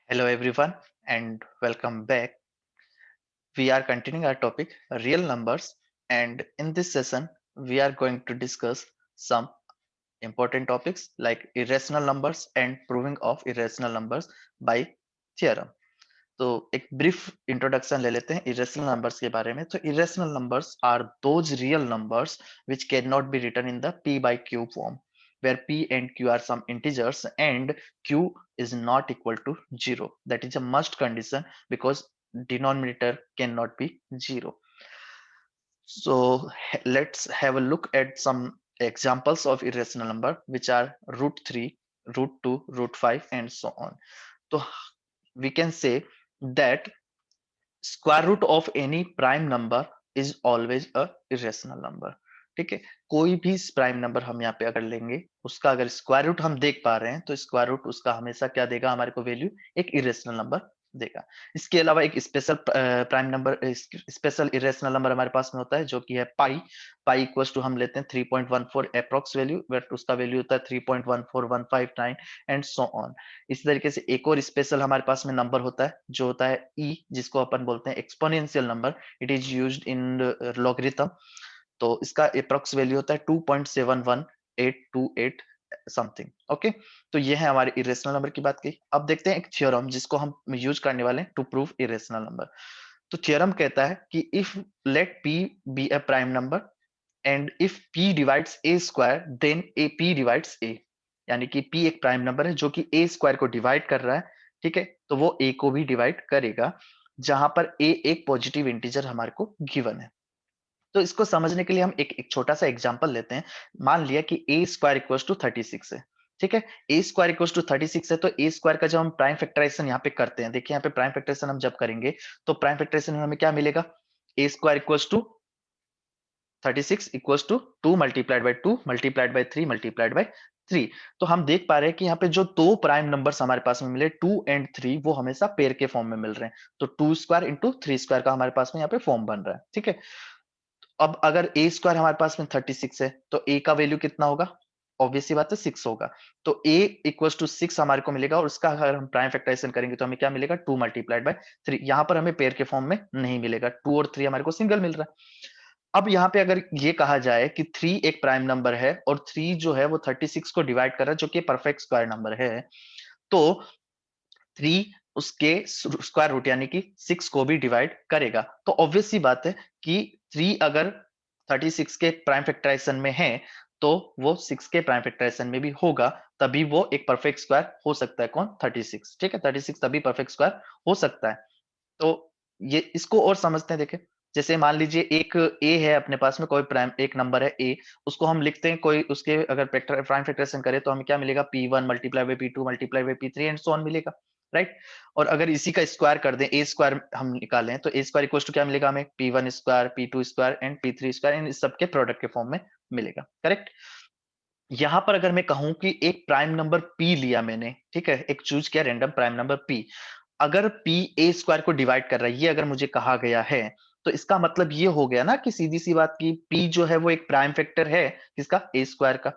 Hello everyone and welcome back. We are continuing our topic real numbers, and in this session we are going to discuss some important topics like irrational numbers and proving of irrational numbers by theorem. तो एक brief introduction ले लेते हैं irrational numbers के बारे में। तो irrational numbers are those real numbers which cannot be written in the p by q form, where p and q are some integers and q is not equal to 0. That is a must condition because denominator cannot be 0. So let's have a look at some examples of irrational number which are root 3, root 2, root 5 and so on. So we can say that square root of any prime number is always a irrational number. ठीक है, कोई भी prime number हम यहाँ पे अगर लेंगे, उसका अगर स्क्वायर रूट हम देख पा रहे हैं तो स्क्वायर रूट उसका हमेशा क्या देगा, हमारे को वैल्यू एक इरेशनल नंबर देगा। इसके अलावा एक special prime number, special irrational number हमारे पास में होता है जो कि है पाई। पाई इक्वल्स टू हम लेते हैं 3.14 अप्रोक्स वैल्यू, बट उसका वैल्यू होता है 3.14159 एंड सो ऑन। इसी तरीके से एक और स्पेशल हमारे पास में नंबर होता है जो होता है ई, जिसको अपन बोलते हैं exponential number. It is used in logarithm. तो इसका अप्रोक्स वैल्यू होता है 2.71828 समथिंग। ओके, तो ये है हमारे इरेशनल नंबर की बात की। अब देखते हैं एक थ्योरम जिसको हम यूज करने वाले हैं टू प्रूव इरेशनल नंबर। तो थ्योरम कहता है कि if let p be a prime number and if p divides a square then a p divides a। यानी कि p एक प्राइम नंबर है जो कि a स्क्वायर को डिवाइड कर रहा है। ठीक है, तो वो a को भी डिवाइड करेगा, जहां पर a एक पॉजिटिव इंटीजर हमारे को गिवन है। तो इसको समझने के लिए हम एक छोटा सा एग्जांपल लेते हैं। मान लिया कि a स्क्वायर इक्वल्स टू 36 है। ठीक है, a स्क्वायर इक्वल्स टू 36 है, तो a स्क्वायर का जब हम प्राइम फैक्टराइजेशन यहाँ पे करते हैं, देखिए यहाँ पे प्राइम फैक्टराइजेशन हम जब करेंगे तो प्राइम फैक्टराइजेशन में हमें क्या मिलेगा, a square equals to 36 equals to 2 multiplied by 2 multiplied by 3 multiplied by 3। तो हम देख पा रहे हैं कि यहाँ पे जो दो प्राइम नंबर्स हमारे पास में मिले 2 एंड 3, वो हमेशा पेयर के फॉर्म में मिल रहे हैं। तो 2 स्क्वायर इंटू 3 स्क्वायर का हमारे पास में यहाँ पे फॉर्म बन रहा है। ठीक है, अब अगर ए स्क्वायर हमारे पास में 36 है तो ए का वैल्यू कितना होगा, ऑब्वियसली बात है 6 होगा। तो ए इक्वल्स टू 6 हमारे को मिलेगा, और उसका अगर हम प्राइम फैक्टराइजेशन करेंगे तो हमें क्या मिलेगा, 2 मल्टीप्लाइड बाय 3। यहाँ पर हमें पेयर के फॉर्म में नहीं मिलेगा, 2 और 3 हमारे को सिंगल मिल रहा है। अब यहाँ पे अगर ये कहा जाए कि 3 एक प्राइम नंबर है और 3 जो है वो 36 को डिवाइड कर रहा है, जो कि परफेक्ट स्क्वायर नंबर है, तो 3 उसके स्क्वायर रूट यानी कि 6 को भी डिवाइड करेगा। तो ऑब्वियस सी बात है कि 3 अगर 36 के प्राइम फैक्टराइजेशन में है तो वो 6 के प्राइम फैक्टराइजेशन में भी होगा, तभी वो एक परफेक्ट स्क्वायर हो सकता है। कौन, 36। ठीक है, 36 तभी परफेक्ट स्क्वायर हो सकता है। तो ये इसको और समझते हैं, देखें। जैसे मान लीजिए एक ए है अपने पास में, कोई प्राइम एक नंबर है ए, उसको हम लिखते हैं कोई, उसके अगर प्राइम फैक्टराइजेशन करें तो हमें क्या मिलेगा, P1 multiply by P2 multiply by P3 and so on मिलेगा, राइट। और अगर इसी का स्क्वायर कर दें, ए स्क्वायर हम निकालें, तो ए स्क्वायर इक्वल टू क्या मिलेगा हमें, P1 square P2 square and P3 square, and इस सबके प्रोडक्ट के फॉर्म में मिलेगा, करेक्ट। यहां पर अगर मैं कहूं कि एक प्राइम नंबर P लिया मैंने, ठीक है, एक चूज किया रैंडम प्राइम नंबर P, अगर P ए स्क्वायर को डिवाइड कर रहा है, ये अगर मुझे कहा गया है, तो इसका मतलब ये हो गया ना कि सीधी सी बात की P जो है वो एक प्राइम फैक्टर है किसका, ए स्क्वायर का।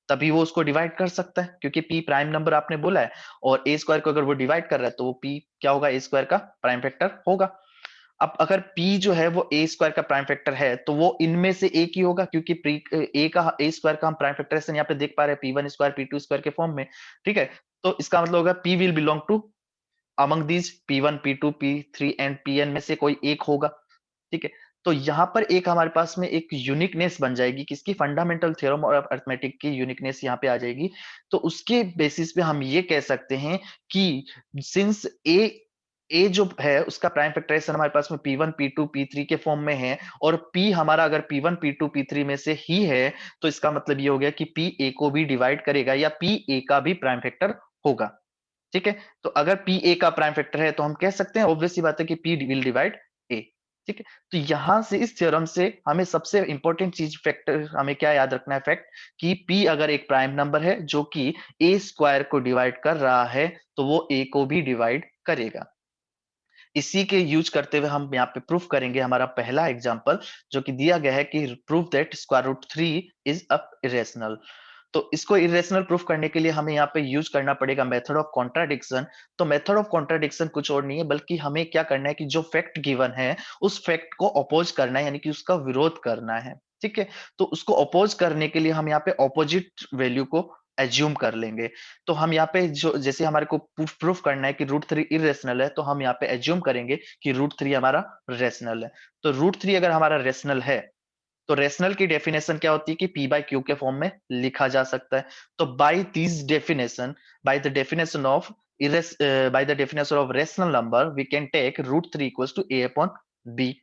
तभी वो उसको डिवाइड कर सकता है, क्योंकि P प्राइम नंबर आपने बोला है, और ए स्क्वायर को अगर वो डिवाइड कर रहा है तो वो P क्या होगा, ए स्क्वायर का प्राइम फैक्टर होगा। अब अगर P जो है वो ए स्क्वायर का प्राइम फैक्टर है तो वो इनमें से एक ही होगा, क्योंकि ए का ए स्क्वायर का हम प्राइम फैक्टराइजेशन यहाँ पे देख पा रहे हैं P1 स्क्वायर P2 स्क्वायर के फॉर्म में। ठीक है, तो इसका मतलब होगा P will belong to among these P1 P2 P3 and Pn में से कोई एक होगा। ठीक है, तो यहां पर एक हमारे पास में एक यूनिकनेस बन जाएगी, किसकी, फंडामेंटल थ्योरम और अरिथमेटिक की यूनिकनेस यहाँ पे आ जाएगी। तो उसके बेसिस पे हम ये कह सकते हैं कि सिंस ए जो है उसका प्राइम फैक्टराइजेशन हमारे पास में P1 P2 P3 के फॉर्म में है, और P हमारा अगर P1 P2 P3 में से ही है, तो इसका मतलब ये हो गया कि P A को भी डिवाइड करेगा, या P A का भी प्राइम फैक्टर होगा। ठीक है, तो अगर P A का प्राइम फैक्टर है तो हम कह सकते हैं, ऑब्वियस सी बात है कि P विल डिवाइड A। ठीक है, तो यहां से इस थ्योरम से हमें सबसे इंपॉर्टेंट चीज, फैक्टर हमें क्या याद रखना है, फैक्ट, कि P अगर एक प्राइम नंबर है जो कि A स्क्वायर को डिवाइड कर रहा है, तो वो A को भी डिवाइड करेगा। इसी के यूज करते हुए हम यहाँ पे प्रूफ करेंगे हमारा पहला एग्जांपल, जो कि दिया गया है कि proof that square root 3 is a irrational. तो इसको इरेशनल प्रूफ करने के लिए हमें यहाँ पे यूज करना पड़ेगा मेथड ऑफ कॉन्ट्राडिक्शन। तो मेथड ऑफ कॉन्ट्राडिक्शन कुछ और नहीं है, बल्कि हमें क्या करना है कि जो फैक्ट गिवन है उस फैक्ट को अपोज करना है, यानी कि उसका विरोध करना है। ठीक है, तो उसको अपोज करने के लिए हम यहाँ पे ऑपोजिट वैल्यू को एज्यूम कर लेंगे। तो हम यहाँ पे जो जैसे हमारे को प्रूफ करना है कि रूट थ्री इरेशनल है, तो हम यहाँ पे एज्यूम करेंगे कि रूट थ्री हमारा रेशनल है। तो रूट थ्री अगर हमारा रेशनल है तो रेशनल की डेफिनेशन क्या होती है कि पी बाय क्यू के फॉर्म में लिखा जा सकता है। तो by this definition, by the definition of by the definition of rational number we can take root 3 equals to a upon b।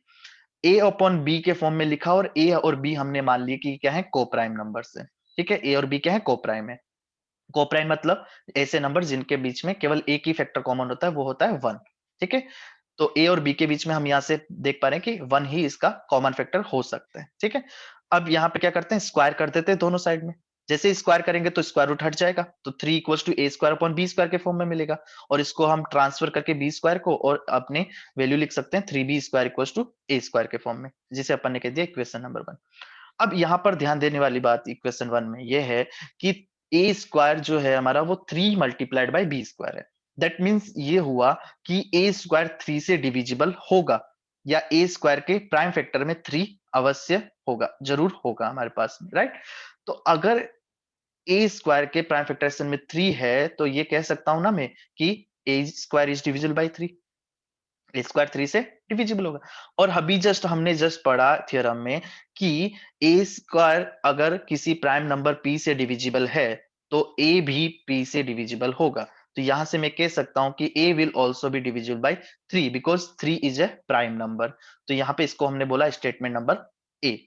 a upon b के फॉर्म में लिखा और a और b हमने मान ली कि क्या है, कोप्राइम नंबर्स है। ठीक है, a और b क्या है, कोप्राइम है। कोप्राइम मतलब ऐसे नंबर जिनके बीच में केवल एक ही फैक्टर कॉमन होता है, वो होता है वन। ठीक है, तो ए और बी के बीच में हम यहां से देख पा रहे हैं कि वन ही इसका कॉमन फैक्टर हो सकता है। ठीक है, अब यहाँ पे क्या करते हैं, स्क्वायर कर देते हैं दोनों साइड में। जैसे स्क्वायर करेंगे तो स्क्वायर रूट हट जाएगा, तो three equals to a square upon b square के फॉर्म में मिलेगा। और इसको हम ट्रांसफर करके बी स्क्वायर को और अपने वैल्यू लिख सकते हैं three b square equals to a square के फॉर्म में, जिसे अपन ने कह दिया इक्वेशन नंबर वन। अब यहाँ पर ध्यान देने वाली बात इक्वेशन वन में यह है कि ए स्क्वायर जो है हमारा वो three multiplied by b square है। दैट मीन्स ये हुआ कि ए स्क्वायर थ्री से डिविजिबल होगा, या ए स्क्वायर के प्राइम फैक्टर में थ्री अवश्य होगा, जरूर होगा हमारे पास, राइट। तो अगर ए स्क्वायर के प्राइम फैक्टराइजेशन में थ्री है, तो ये कह सकता हूं ना मैं कि a square is divisible by three, a square three से डिविजिबल होगा। और अभी हमने जस्ट पढ़ा थियरम में कि ए स्क्वायर अगर किसी प्राइम नंबर पी से डिविजिबल है तो ए भी पी से डिविजिबल होगा। तो यहां से मैं कह सकता हूं कि a will also be divisible by three because three is a prime number. तो यहां पे इसको हमने बोला स्टेटमेंट नंबर ए।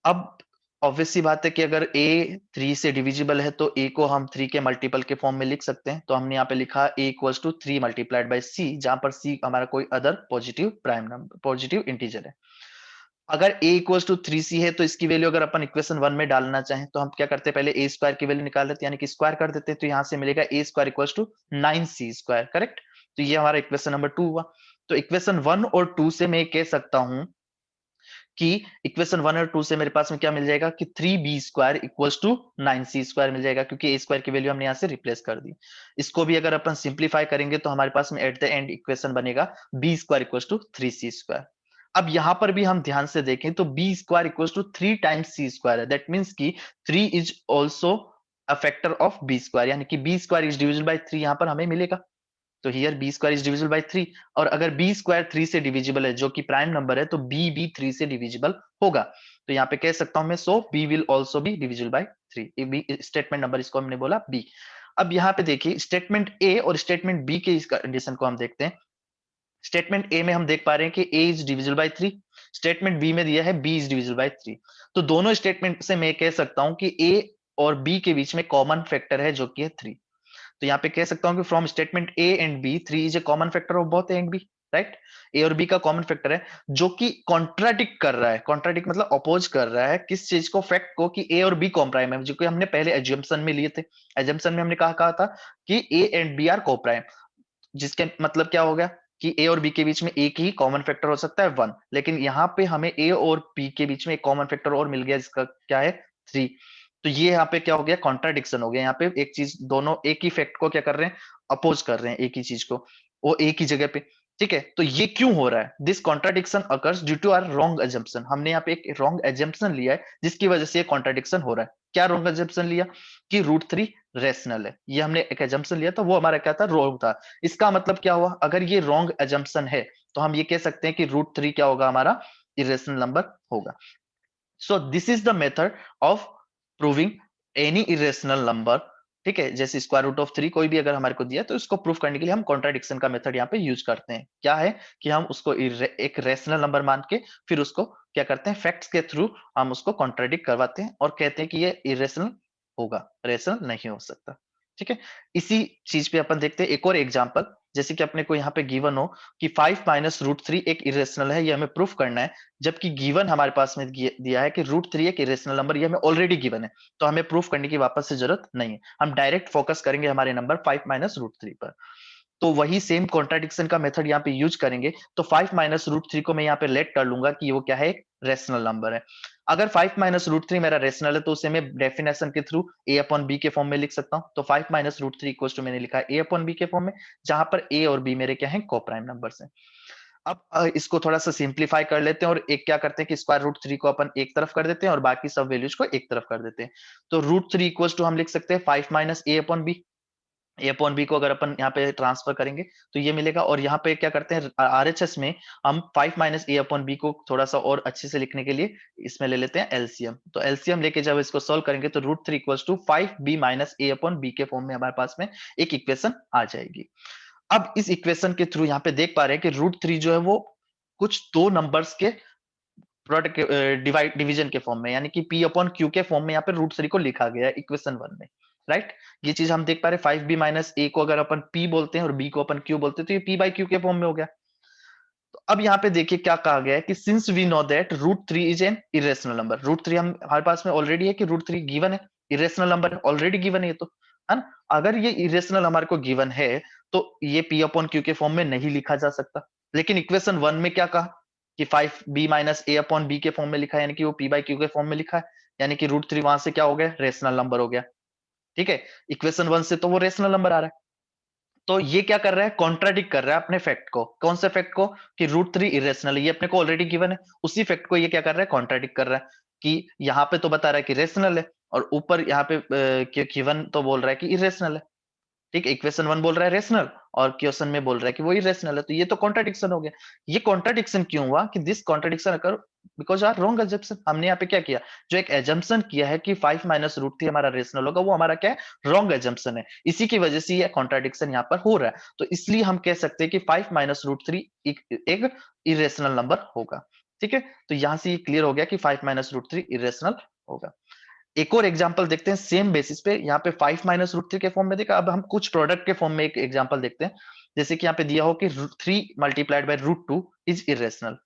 अब ऑब्वियस सी बात है कि अगर ए थ्री से डिविजिबल है तो ए को हम थ्री के मल्टीपल के फॉर्म में लिख सकते हैं। तो हमने यहाँ पे लिखा a equals to three multiplied by c, जहां पर सी हमारा कोई other positive prime number, positive integer है। अगर a equals to three c है तो इसकी वैल्यू अगर अपन इक्वेशन वन में डालना चाहें तो हम क्या करते हैं, पहले ए स्क्वायर की वैल्यू निकाल लेते हैं, यानी कि स्क्वायर कर देते हैं। तो यहाँ से मिलेगा a square equals to nine c square, correct. तो ये हमारा इक्वेशन नंबर टू हुआ। तो इक्वेशन वन और टू से मैं कह सकता हूं कि इक्वेशन वन और टू से मेरे पास में क्या मिल जाएगा कि three b square equals to nine c square मिल जाएगा, क्योंकि ए स्क्वायर की वैल्यू हमने यहाँ से रिप्लेस कर दी। इसको भी अगर अपन सिंप्लीफाई करेंगे तो हमारे पास में एट द एंड इक्वेशन बनेगा b square equals to three c square. अब यहां पर भी हम ध्यान से देखें तो b square equals to three times c square है। दैट मीन्स की three is also a factor of b square, यानी कि b square is divisible by three यहाँ पर हमें मिलेगा। तो here b square is divisible by three, और अगर बी स्क्वायर थ्री से डिविजिबल है जो कि प्राइम नंबर है, तो बी भी थ्री से डिविजिबल होगा। तो यहाँ पे कह सकता हूं मैं, so b will also be divisible by three. B statement number इसको हमने बोला बी। अब यहाँ पे देखिए स्टेटमेंट ए और स्टेटमेंट बी के इस कंडीशन को हम देखते हैं। स्टेटमेंट ए में हम देख पा रहे हैं कि a is divisible by three, statement b में दिया है b is divisible by three. तो दोनों स्टेटमेंट से मैं कह सकता हूं कि ए और बी के बीच में कॉमन फैक्टर है जो कि है थ्री। तो यहाँ पे कह सकता हूँ कि from statement a and b three is a common factor of both a and b, right. A और बी का कॉमन फैक्टर है जो कि कॉन्ट्राडिक्ट कर रहा है, कॉन्ट्राडिक्ट मतलब अपोज कर रहा है किस चीज को, फैक्ट को, कि ए और बी कॉम्प्राइम है, जो कि हमने पहले एज्यूम्पशन में लिए थे। एज्यूम्पशन में हमने कहा था कि a and b are coprime, जिसके मतलब क्या हो गया कि ए और बी के बीच में एक ही कॉमन फैक्टर हो सकता है वन, लेकिन यहाँ पे हमें ए और बी के बीच में एक कॉमन फैक्टर और मिल गया जिसका क्या है, थ्री। तो ये यहाँ पे क्या हो गया, कॉन्ट्राडिक्शन हो गया। यहाँ पे एक चीज, दोनों एक ही फैक्ट को क्या कर रहे हैं, अपोज कर रहे हैं एक ही चीज को, वो एक ही जगह पे। ठीक है, तो ये क्यों हो रहा है, this contradiction occurs due to our wrong assumption. हमने यहाँ पे एक रॉन्ग एजम्पशन लिया है जिसकी वजह से ये कॉन्ट्राडिक्शन हो रहा है। क्या रॉन्ग एजम्पशन लिया कि रूट थ्री रेशनल है, ये हमने एक एजम्पशन लिया था, वो हमारा क्या था, रॉन्ग था। इसका मतलब क्या हुआ, अगर ये रॉन्ग एजम्पशन है तो हम ये कह सकते हैं कि रूट थ्री क्या होगा, हमारा इरेशनल नंबर होगा। So this is the method of proving any irrational number. ठीक है, जैसे स्क्वायर रूट ऑफ थ्री कोई भी अगर हमारे को दिया तो इसको प्रूफ करने के लिए हम कॉन्ट्राडिक्शन का मेथड यहाँ पे यूज करते हैं। क्या है कि हम उसको एक रेशनल नंबर मान के फिर उसको क्या करते हैं, फैक्ट्स के थ्रू हम उसको कॉन्ट्राडिक्ट करवाते हैं और कहते हैं कि ये इरेशनल होगा, रेशनल नहीं हो सकता। ठीक है, इसी चीज पे अपन देखते हैं एक और एग्जांपल। जैसे कि अपने को यहाँ पे गिवन हो कि फाइव माइनस रूट थ्री एक इरेशनल है, ये हमें प्रूफ करना है। जबकि गिवन हमारे पास में दिया है कि रूट थ्री एक इरेशनल नंबर, ये हमें ऑलरेडी गिवन है, तो हमें प्रूफ करने की वापस से जरूरत नहीं है। हम डायरेक्ट फोकस करेंगे हमारे number five minus root three पर। तो वही सेम कॉन्ट्राडिक्शन का मेथड यहाँ पे यूज करेंगे। तो फाइव माइनस रूट थ्री को मैं यहाँ पे लेट कर लूंगा कि वो क्या है, एक रेशनल नंबर है। अगर 5 माइनस रूट थ्री मेरा रेशनल है तो उसे मैं डेफिनेशन के थ्रू ए अपॉन बी के फॉर्म में लिख सकता हूं। तो 5 minus root three equal to मैंने लिखा है ए अपॉन बी के फॉर्म में, जहां पर ए और बी मेरे क्या है, को प्राइम नंबर्स हैं। अब इसको थोड़ा सा सिंप्लीफाई कर लेते हैं और एक क्या करते हैं कि स्क्वायर रूट थ्री को अपन एक तरफ कर देते हैं और बाकी सब वैल्यूज को एक तरफ कर देते हैं। तो रूट थ्री इक्वल टू हम लिख सकते हैं 5 minus a upon B. A upon B को अगर अपन यहाँ पे ट्रांसफर करेंगे तो ये मिलेगा, और यहाँ पे क्या करते हैं आरएचएस में हम 5 माइनस ए अपॉन बी को थोड़ा सा और अच्छे से लिखने के लिए इसमें ले लेते हैं एलसीएम। तो एलसीएम लेके जब इसको सोल्व करेंगे तो root three equal to 5b minus a upon b के फॉर्म में हमारे पास में एक इक्वेशन आ जाएगी। अब इस इक्वेशन के थ्रू यहाँ पे देख पा रहे हैं कि रूट थ्री जो है वो कुछ दो नंबर्स के प्रोडक्ट डिवाइड डिवीजन के फॉर्म में, यानी कि पी अपॉन क्यू के फॉर्म में यहाँ पे रूट थ्री को लिखा गया है इक्वेशन वन में, राइट। ये चीज हम देख पा रहे हैं, 5b माइनस ए को अगर अपन p बोलते हैं और b को अपन q बोलते हैं तो ये p बाई क्यू के फॉर्म में हो गया। तो अब यहाँ पे देखिए क्या कहा गया है कि since we know that root three is an irrational number, root three हम हमारे पास में ऑलरेडी है कि रूट थ्री गिवन है, इरेशनल नंबर ऑलरेडी गिवन है ये तो, है ना। अगर ये इरेशनल हमारे को गिवन है तो ये p अपॉन क्यू के फॉर्म में नहीं लिखा जा सकता। लेकिन इक्वेशन वन में क्या कहा कि 5b minus a upon b के फॉर्म में लिखा है, यानी कि वो p बाई क्यू के फॉर्म में लिखा है, यानी कि रूट थ्री वहां से क्या हो गया, रेशनल नंबर हो गया। ठीक है, इक्वेशन वन से तो वो रेशनल नंबर आ रहा है। तो ये क्या कर रहा है, कॉन्ट्राडिक्ट कर रहा है अपने फैक्ट को। कौन से फैक्ट को, कि रूट थ्री इरेशनल है, ये अपने को ऑलरेडी गिवन है, उसी फैक्ट को ये क्या कर रहा है, कॉन्ट्राडिक्ट कर रहा है कि यहाँ पे तो बता रहा है कि रेशनल है और ऊपर यहाँ पे गिवन तो बोल रहा है कि इरेशनल है। ठीक है, इक्वेशन वन बोल रहा है रेशनल और क्वेश्चन में बोल रहा है कि वो इरेशनल है, तो ये तो कॉन्ट्राडिक्शन हो गया। ये कॉन्ट्राडिक्शन क्यों हुआ, कि this contradiction occur because our wrong assumption. हमने यहाँ पे क्या किया, जो एक एजम्पशन किया है कि 5 माइनस रूट थ्री हमारा रेशनल होगा, वो हमारा क्या है, रॉन्ग एजम्पशन है। इसी की वजह से ये कॉन्ट्राडिक्शन यहाँ पर हो रहा है। तो इसलिए हम कह सकते हैं कि 5 माइनस रूट थ्री एक इरेशनल नंबर होगा। ठीक है, तो यहां से ये क्लियर हो गया कि 5 माइनस रूट थ्री इरेशनल होगा। एक और एग्जांपल देखते हैं सेम बेसिस पे, यहाँ पे 5 माइनस रूट थ्री के फॉर्म में देखा। अब हम कुछ प्रोडक्ट के फॉर्म में एक एग्जांपल देखते हैं। जैसे कि यहाँ पे दिया हो कि three multiplied by root two is irrational,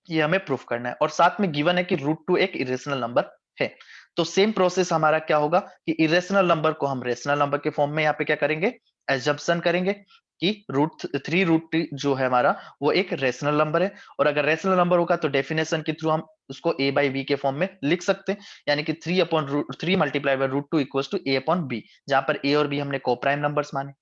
ये हमें प्रूफ करना है, और साथ में गिवन है कि रूट टू एक इरेशनल नंबर है। तो सेम प्रोसेस हमारा क्या होगा कि इरेशनल नंबर को हम रेशनल नंबर के फॉर्म में यहाँ पे क्या करेंगे, एजम्पशन करेंगे कि रूट थ्री रूट जो है हमारा वो एक रेशनल नंबर है। और अगर रेशनल नंबर होगा तो डेफिनेशन के थ्रू हम उसको ए बाई बी के फॉर्म में लिख सकते हैं, यानी कि three upon root three multiply by root two equal to a upon b, जहां पर ए और बी हमने को प्राइम नंबर्स माने।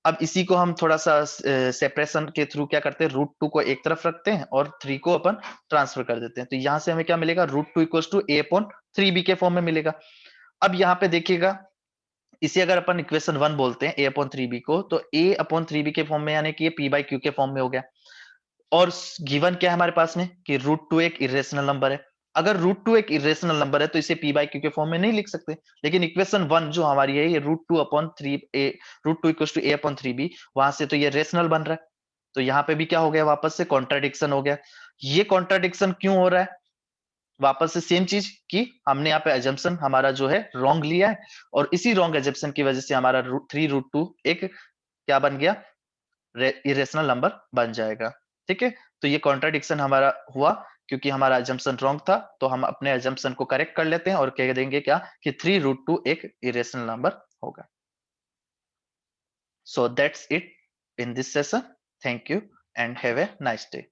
अब इसी को हम थोड़ा सा सेपरेशन के थ्रू क्या करते हैं, रूट टू को एक तरफ रखते हैं और थ्री को अपन ट्रांसफर कर देते हैं। तो यहां से हमें क्या मिलेगा, root two equal to a upon three b के फॉर्म में मिलेगा। अब यहाँ पे देखिएगा, इसे अगर अपन इक्वेशन वन बोलते हैं ए अपॉन थ्री बी को, तो ए अपॉन थ्री बी के फॉर्म में यानी कि ये पी बाई क्यू के फॉर्म में हो गया। और गिवन क्या है हमारे पास में कि रूट टू एक इरेशनल नंबर है। अगर रूट टू एक इरेशनल नंबर है तो इसे पी बाई क्यू के फॉर्म में नहीं लिख सकते। लेकिन इक्वेशन वन जो हमारी है, ये root two upon three a, root two equal to a upon three b, वहां से तो ये रेशनल बन रहा है। तो यहाँ पे भी क्या हो गया, वापस से कॉन्ट्राडिक्शन हो गया। ये कॉन्ट्राडिक्शन क्यों हो रहा है, वापस से सेम चीज कि हमने यहाँ पे एजम्पशन हमारा जो है रॉन्ग लिया है, और इसी रॉन्ग एजम्पशन की वजह से हमारा थ्री रूट टू एक क्या बन गया, इरेशनल नंबर बन जाएगा। ठीक है, तो ये कॉन्ट्राडिक्शन हमारा हुआ क्योंकि हमारा एजम्पशन रॉन्ग था। तो हम अपने एजम्पशन को करेक्ट कर लेते हैं और कह देंगे क्या कि थ्री रूट टू एक इरेशनल नंबर होगा। So that's it in this session. Thank you and have a nice day.